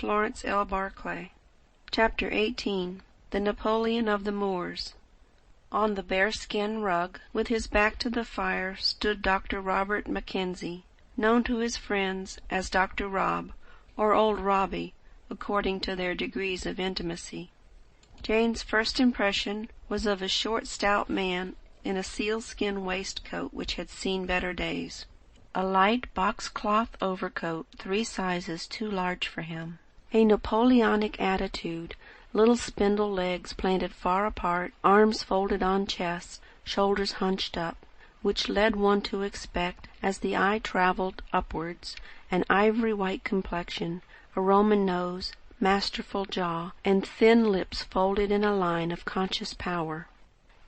Florence L. Barclay. Chapter 18. The Napoleon of the Moors. On the bearskin rug, with his back to the fire, stood Dr. Robert Mackenzie, known to his friends as Dr. Rob, or Old Robbie, according to their degrees of intimacy. Jane's first impression was of a short, stout man in a sealskin waistcoat which had seen better days, a light box-cloth overcoat 3 sizes too large for him, a Napoleonic attitude, little spindle legs planted far apart, arms folded on chest, shoulders hunched up, which led one to expect, as the eye travelled upwards, an ivory-white complexion, a Roman nose, masterful jaw, and thin lips folded in a line of conscious power.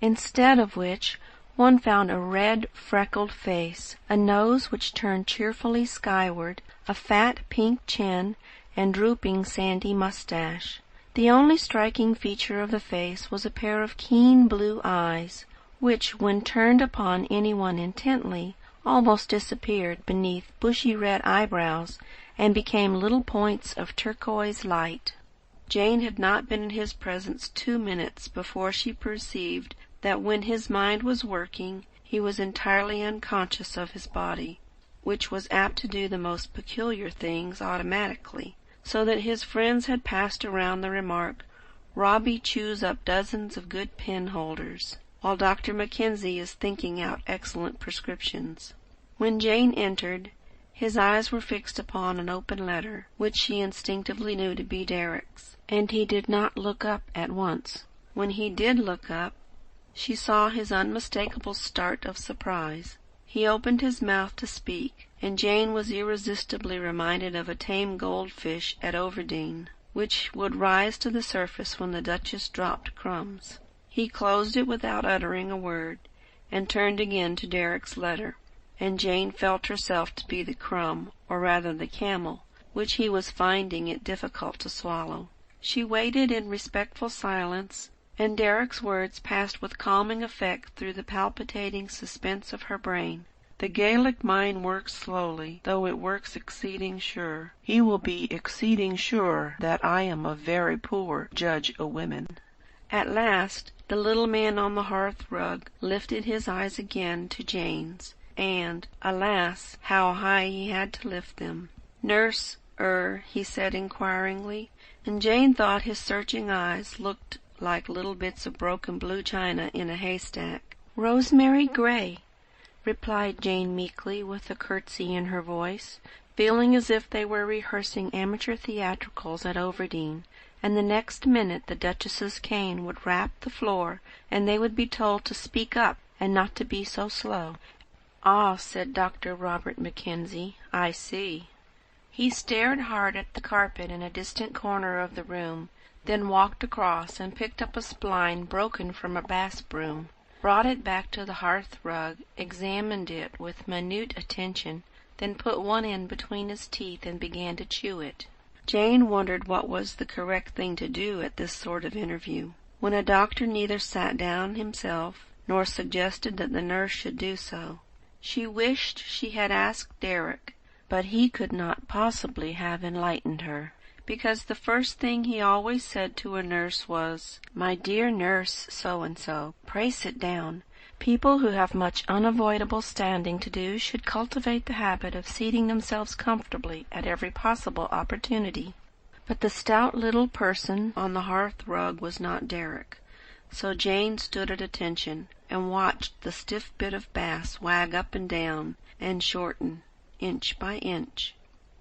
Instead of which, one found a red, freckled face, a nose which turned cheerfully skyward, a fat pink chin, and drooping sandy mustache. The only striking feature of the face was a pair of keen blue eyes, which, when turned upon anyone intently, almost disappeared beneath bushy red eyebrows, and became little points of turquoise light. Jane had not been in his presence 2 minutes before she perceived that when his mind was working he was entirely unconscious of his body, which was apt to do the most peculiar things automatically, so that his friends had passed around the remark, "Robbie chews up dozens of good pen-holders, while Dr. Mackenzie is thinking out excellent prescriptions." When Jane entered, his eyes were fixed upon an open letter, which she instinctively knew to be Deryck's, and he did not look up at once. When he did look up, she saw his unmistakable start of surprise. He opened his mouth to speak, and Jane was irresistibly reminded of a tame goldfish at Overdene, which would rise to the surface when the Duchess dropped crumbs. He closed it without uttering a word, and turned again to Deryck's letter, and Jane felt herself to be the crumb, or rather the camel, which he was finding it difficult to swallow. She waited in respectful silence, and Deryck's words passed with calming effect through the palpitating suspense of her brain. "The Gaelic mind works slowly, though it works exceeding sure. He will be exceeding sure that I am a very poor judge o' women." At last the little man on the hearth-rug lifted his eyes again to Jane's, and, alas, how high he had to lift them. "Nurse, he said inquiringly, and Jane thought his searching eyes looked like little bits of broken blue china in a haystack. "Rosemary Gray," replied Jane meekly, with a curtsy in her voice, feeling as if they were rehearsing amateur theatricals at Overdene, and the next minute the Duchess's cane would rap the floor, and they would be told to speak up and not to be so slow. "Ah," said Dr. Robert Mackenzie, "I see." He stared hard at the carpet in a distant corner of the room, then walked across and picked up a spline broken from a bass broom, brought it back to the hearth-rug, examined it with minute attention, then put one end between his teeth and began to chew it. Jane wondered what was the correct thing to do at this sort of interview, when a doctor neither sat down himself nor suggested that the nurse should do so. She wished she had asked Deryck, but he could not possibly have enlightened her, because the first thing he always said to a nurse was, "My dear nurse so-and-so, pray sit down." People who have much unavoidable standing to do should cultivate the habit of seating themselves comfortably at every possible opportunity. But the stout little person on the hearth-rug was not Deryck, so Jane stood at attention, and watched the stiff bit of bass wag up and down, and shorten, inch by inch.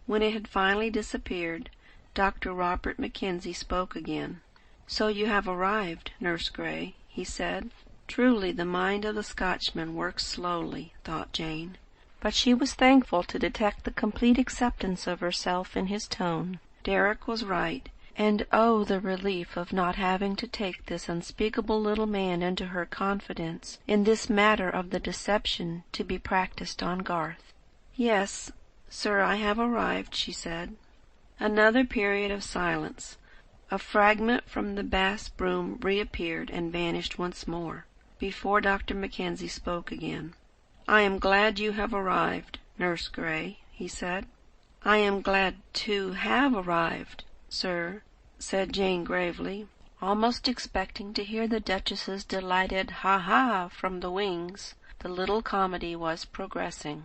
When it had finally disappeared, Dr. Robert Mackenzie spoke again. "So you have arrived, Nurse Gray," he said. Truly the mind of the Scotchman works slowly, thought Jane, but she was thankful to detect the complete acceptance of herself in his tone. Deryck was right, and oh, the relief of not having to take this unspeakable little man into her confidence in this matter of the deception to be practiced on Garth. "Yes, sir, I have arrived," she said. Another period of silence. A fragment from the bass broom reappeared and vanished once more, before Dr. Mackenzie spoke again. "I am glad you have arrived, Nurse Gray," he said. "I am glad to have arrived," sir," said Jane gravely, almost expecting to hear the Duchess's delighted "ha-ha" from the wings. The little comedy was progressing.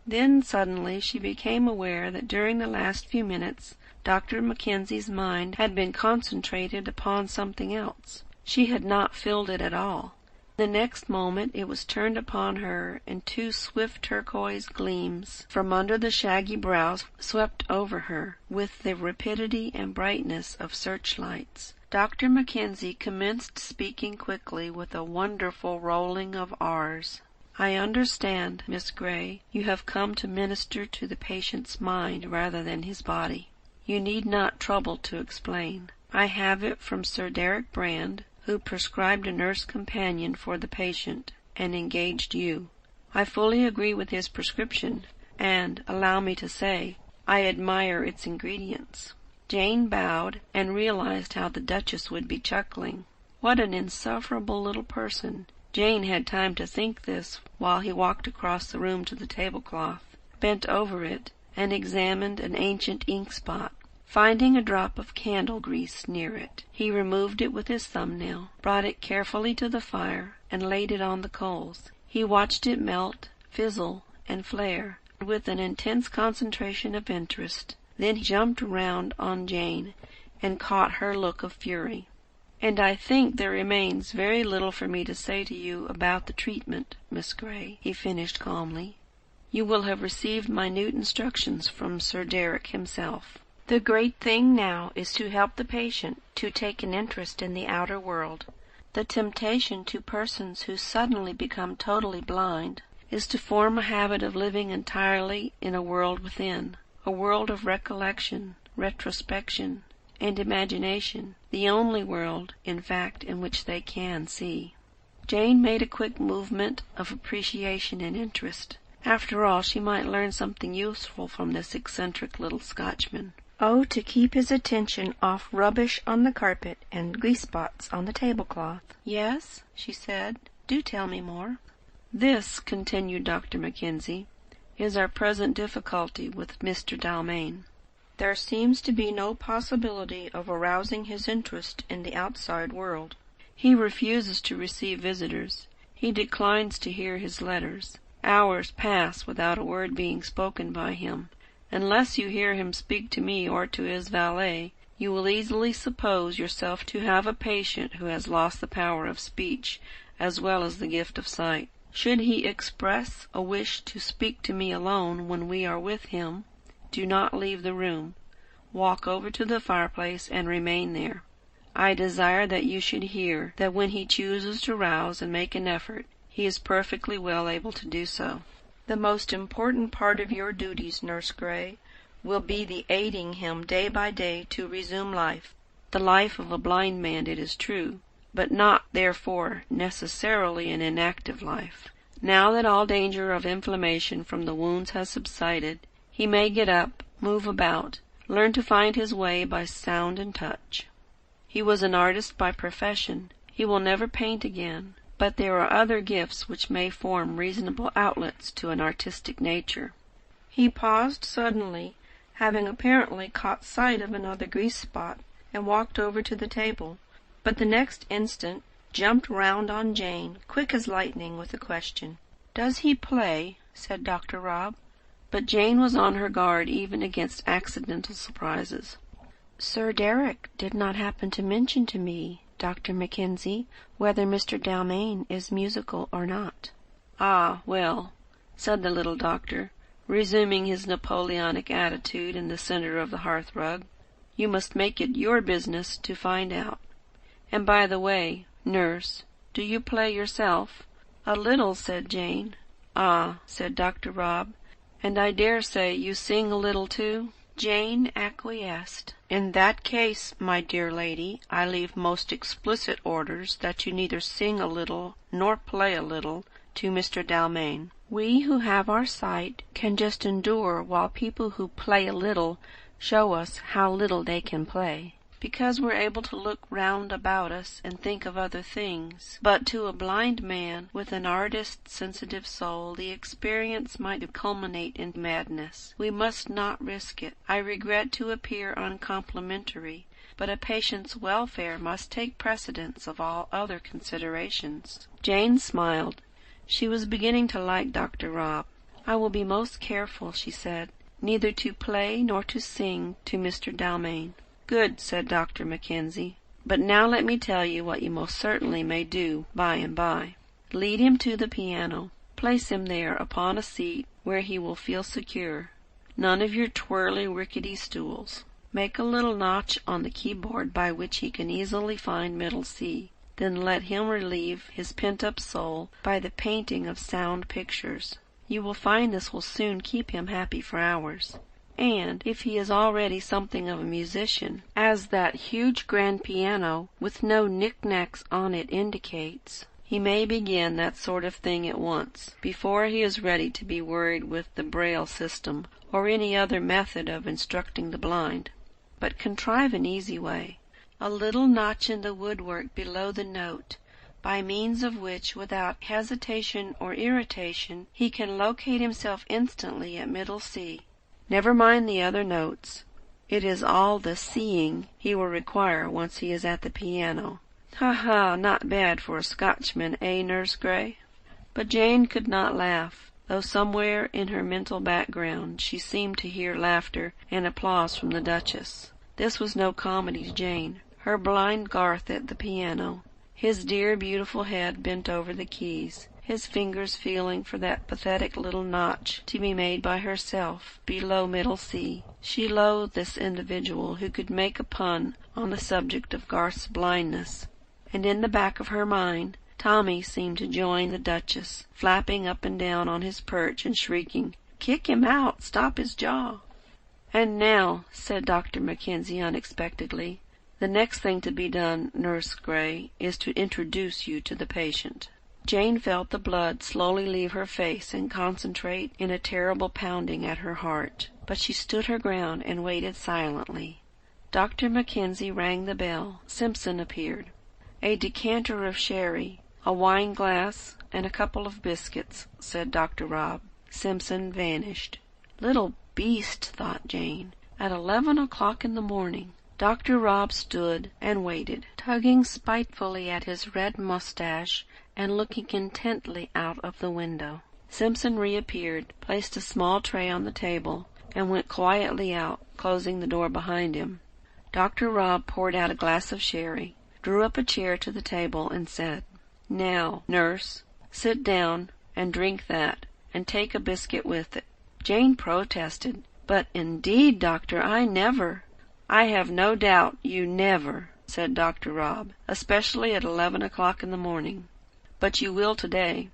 Then suddenly she became aware that during the last few minutes Dr. Mackenzie's mind had been concentrated upon something else. She had not filled it at all. The next moment it was turned upon her, and two swift turquoise gleams from under the shaggy brows swept over her with the rapidity and brightness of searchlights. Dr. Mackenzie commenced speaking quickly with a wonderful rolling of R's. "I understand, Miss Grey, you have come to minister to the patient's mind rather than his body. You need not trouble to explain. I have it from Sir Derek Brand, who prescribed a nurse companion for the patient, and engaged you. I fully agree with his prescription, and, allow me to say, I admire its ingredients." Jane bowed, and realized how the Duchess would be chuckling. What an insufferable little person! Jane had time to think this while he walked across the room to the tablecloth, bent over it, and examined an ancient ink spot. Finding a drop of candle grease near it, he removed it with his thumbnail, brought it carefully to the fire, and laid it on the coals. He watched it melt, fizzle, and flare, with an intense concentration of interest. Then he jumped round on Jane, and caught her look of fury. "And I think there remains very little for me to say to you about the treatment, Miss Grey," he finished calmly. "You will have received minute instructions from Sir Derek himself. The great thing now is to help the patient to take an interest in the outer world. The temptation to persons who suddenly become totally blind is to form a habit of living entirely in a world within, a world of recollection, retrospection, and imagination, the only world, in fact, in which they can see." Jane made a quick movement of appreciation and interest. After all, she might learn something useful from this eccentric little Scotchman. Oh, to keep his attention off rubbish on the carpet and grease spots on the tablecloth. "Yes," she said, "do tell me more." "This," continued Dr. Mackenzie, "is our present difficulty with Mr. Dalmain. There seems to be no possibility of arousing his interest in the outside world. He refuses to receive visitors. He declines to hear his letters. Hours pass without a word being spoken by him. Unless you hear him speak to me or to his valet, you will easily suppose yourself to have a patient who has lost the power of speech as well as the gift of sight. Should he express a wish to speak to me alone when we are with him, do not leave the room. Walk over to the fireplace and remain there. I desire that you should hear that when he chooses to rouse and make an effort, he is perfectly well able to do so. The most important part of your duties, Nurse Grey, will be the aiding him day by day to resume life, the life of a blind man, it is true, but not, therefore, necessarily an inactive life. Now that all danger of inflammation from the wounds has subsided, he may get up, move about, learn to find his way by sound and touch. He was an artist by profession. He will never paint again, but there are other gifts which may form reasonable outlets to an artistic nature." He paused suddenly, having apparently caught sight of another grease spot, and walked over to the table, but the next instant jumped round on Jane, quick as lightning, with a question. "Does he play?" said Dr. Rob. But Jane was on her guard even against accidental surprises. "Sir Derek did not happen to mention to me, Dr. Mackenzie, whether Mr. Dalmain is musical or not." "Ah, well," said the little doctor, resuming his Napoleonic attitude in the center of the hearth-rug, "you must make it your business to find out. And by the way, nurse, do you play yourself?" "A little," said Jane. "Ah," said Dr. Rob, "and I dare say you sing a little too?" Jane acquiesced. "In that case, my dear lady, I leave most explicit orders that you neither sing a little nor play a little to Mr. Dalmain. We who have our sight can just endure while people who play a little show us how little they can play." because we're able to look round about us and think of other things. But to a blind man with an artist's sensitive soul, the experience might culminate in madness. We must not risk it. I regret to appear uncomplimentary, but a patient's welfare must take precedence of all other considerations." Jane smiled. She was beginning to like Dr. Rob. "I will be most careful," she said, "neither to play nor to sing to Mr. Dalmain." "Good," said Dr. Mackenzie. "But now let me tell you what you most certainly may do by and by. Lead him to the piano. Place him there upon a seat where he will feel secure. None of your twirly, rickety stools. Make a little notch on the keyboard by which he can easily find middle C. Then let him relieve his pent-up soul by the painting of sound pictures. You will find this will soon keep him happy for hours. And if he is already something of a musician, as that huge grand piano with no knick-knacks on it indicates, he may begin that sort of thing at once, before he is ready to be worried with the Braille system or any other method of instructing the blind. But contrive an easy way, a little notch in the woodwork below the note, by means of which, without hesitation or irritation, he can locate himself instantly at middle C. Never mind the other notes. It is all the seeing he will require once he is at the piano. Ha ha, not bad for a Scotchman, eh, Nurse Gray?" But Jane could not laugh, though somewhere in her mental background she seemed to hear laughter and applause from the Duchess. This was no comedy to Jane. Her blind Garth at the piano, his dear beautiful head bent over the keys, his fingers feeling for that pathetic little notch to be made by herself below middle C. She loathed this individual who could make a pun on the subject of Garth's blindness, and in the back of her mind Tommy seemed to join the Duchess, flapping up and down on his perch and shrieking, "Kick him out! Stop his jaw!" "And now," said Dr. Mackenzie unexpectedly, "the next thing to be done, Nurse Gray, is to introduce you to the patient." Jane felt the blood slowly leave her face and concentrate in a terrible pounding at her heart, but she stood her ground and waited silently. Dr. Mackenzie rang the bell. Simpson appeared. "A decanter of sherry, a wine-glass, and a couple of biscuits," said Dr. Rob. Simpson vanished. "Little beast," thought Jane, "at 11 o'clock in the morning." Dr. Rob stood and waited, tugging spitefully at his red mustache and looking intently out of the window. Simpson reappeared, placed a small tray on the table, and went quietly out, closing the door behind him. Dr. Rob poured out a glass of sherry, drew up a chair to the table, and said, "Now, nurse, sit down and drink that, and take a biscuit with it." Jane protested. "But indeed, doctor, I never—" "I have no doubt you never," said Dr. Rob, "especially at 11 o'clock in the morning. But you will today.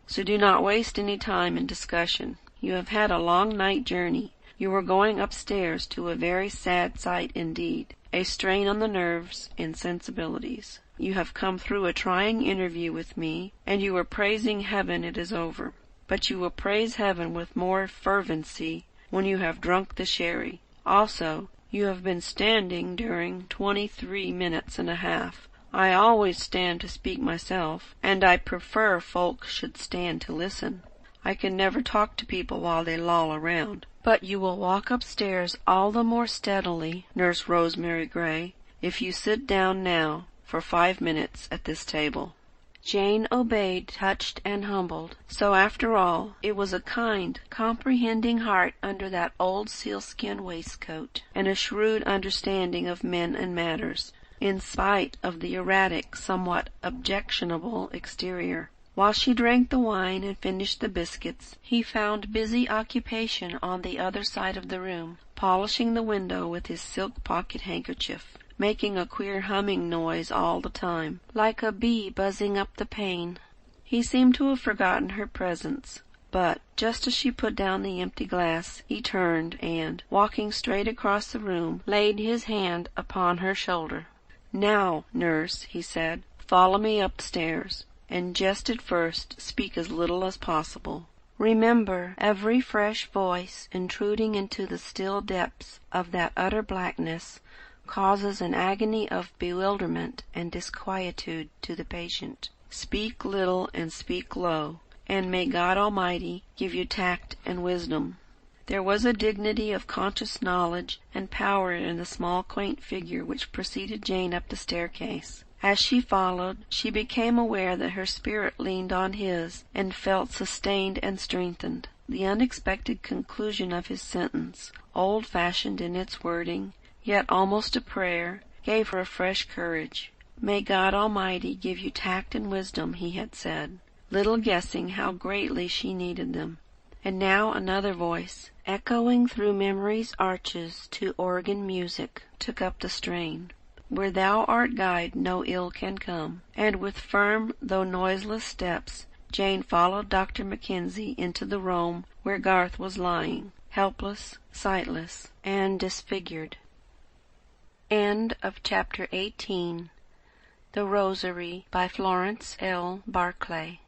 So do not waste any time in discussion. You have had a long night journey. You are going upstairs to a very sad sight indeed, a strain on the nerves and sensibilities. You have come through a trying interview with me, and you are praising heaven it is over. But you will praise heaven with more fervency when you have drunk the sherry. Also, you have been standing during 23 minutes and a half. I always stand to speak myself, and I prefer folk should stand to listen. I can never talk to people while they loll around. But you will walk upstairs all the more steadily, Nurse Rosemary Gray, if you sit down now for 5 minutes at this table." Jane obeyed, touched and humbled. So after all, it was a kind, comprehending heart under that old sealskin waistcoat, and a shrewd understanding of men and matters, in spite of the erratic, somewhat objectionable exterior. While she drank the wine and finished the biscuits, he found busy occupation on the other side of the room, polishing the window with his silk pocket-handkerchief, making a queer humming noise all the time, like a bee buzzing up the pane. He seemed to have forgotten her presence, but just as she put down the empty glass, he turned and, walking straight across the room, laid his hand upon her shoulder. "Now, nurse," he said, "follow me upstairs, and just at first speak as little as possible. Remember, every fresh voice intruding into the still depths of that utter blackness causes an agony of bewilderment and disquietude to the patient. Speak little and speak low, and may God Almighty give you tact and wisdom. There was a dignity of conscious knowledge and power in the small quaint figure which preceded Jane up the staircase. As she followed, she became aware that her spirit leaned on his, and felt sustained and strengthened. The unexpected conclusion of his sentence, old-fashioned in its wording, yet almost a prayer, gave her a fresh courage. "May God Almighty give you tact and wisdom," he had said, little guessing how greatly she needed them. And now another voice, echoing through memory's arches to organ music, took up the strain. "Where thou art guide, no ill can come." And with firm though noiseless steps, Jane followed Dr. Mackenzie into the room where Garth was lying, helpless, sightless, and disfigured. End of Chapter 18. The Rosary by Florence L. Barclay.